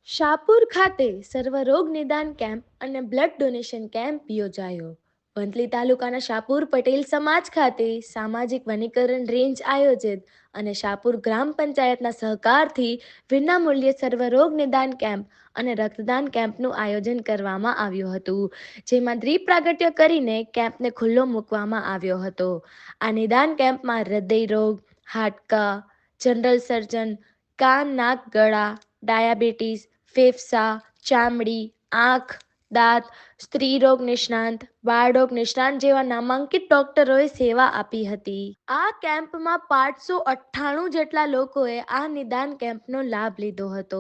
શાહપુર ખાતે સર્વરોગ નિદાન કેમ્પ અને બ્લડ ડોનેશન કેમ્પ યોજાયો. વંથલી તાલુકાના શાહપુર પટેલ સમાજ ખાતે સામાજિક વનીકરણ રેન્જ આયોજિત અને શાહપુર ગ્રામ પંચાયતના સહકારથી વિનામૂલ્યે સર્વરોગ નિદાન કેમ્પ અને રક્તદાન કેમ્પનું આયોજન કરવામાં આવ્યું હતું, જેમાં દીપ પ્રાગટ્ય કરીને કેમ્પને ખુલ્લો મૂકવામાં આવ્યો હતો. આ નિદાન કેમ્પમાં હૃદય રોગ, હાડકા, જનરલ સર્જન, કાન, નાક, ગળા, ડાયાબિટીસ, ફેફસા, ચામડી, આંખ, દાંત, સ્ત્રી રોગ નિષ્ણાંત, બાળરોગ નિષ્ણાંત જેવા નામાંકિત ડોક્ટરોએ સેવા આપી હતી. આ કેમ્પમાં 598 જેટલા લોકોએ આ નિદાન કેમ્પનો લાભ લીધો હતો,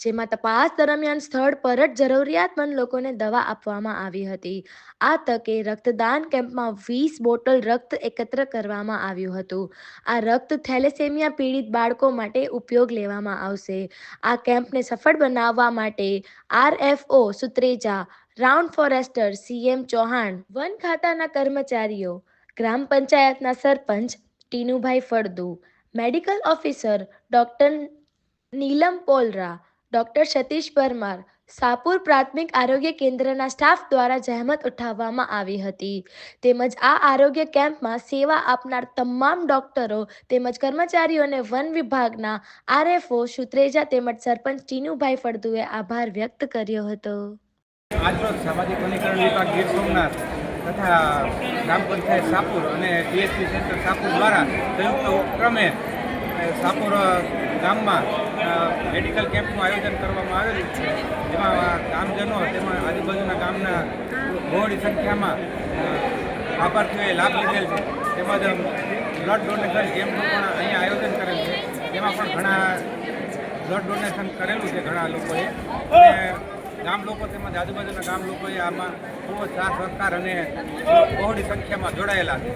જેમાં તપાસ દરમિયાન સ્થળ પર જ જરૂરિયાતમંદ લોકોને દવા આપવામાં આવી હતી. આ તકે રક્તદાન કેમ્પમાં 20 બોટલ રક્ત એકત્ર કરવામાં આવ્યું હતું. આ રક્ત થેલેસેમિયા પીડિત બાળકો માટે ઉપયોગ લેવામાં આવશે. આ કેમ્પને સફળ બનાવવા માટે RFO Sutreja, round forester CM Chauhan, વન ખાતાના કર્મચારીઓ, ગ્રામ પંચાયતના sarpanch Tinubhai Phaldu, medical officer doctor Nilam Polara, doctor Satish Parmar, Shahpur પ્રાથમિક આરોગ્ય કેન્દ્રના સ્ટાફ દ્વારા જહેમત ઉઠાવવામાં આવી હતી. તેમજ આ આરોગ્ય કેમ્પમાં સેવા આપનાર તમામ ડોક્ટરો તેમજ કર્મચારીઓને વન વિભાગના આરએફઓ સુત્રેજા તેમજ સરપંચ ટીનુભાઈ ફળદુએ આભાર વ્યક્ત કર્યો હતો. આજરોજ સામાજિક વનીકરણ વિભાગ ગીર સોમનાથ તથા ગ્રામ પંચાયત શાહપુર અને ટીએસપી સેન્ટર શાહપુર દ્વારા સંયુક્ત ઉપક્રમે શાહપુર ગામમાં મેડિકલ કેમ્પનું આયોજન કરવામાં આવેલું છે, જેમાં ગામજનો તેમાં આજુબાજુના ગામના બહોળી સંખ્યામાં લાભાર્થીઓએ લાભ લીધેલ છે. તેમજ બ્લડ ડોનેશન કેમ્પનું પણ અહીંયા આયોજન કરેલ છે, તેમાં પણ ઘણા બ્લડ ડોનેશન કરેલું છે ઘણા લોકોએ. ગામ લોકો તેમજ આજુબાજુના ગામ લોકોએ આમાં ખૂબ જ સાથ સહકાર અને બહોળી સંખ્યામાં જોડાયેલા છે.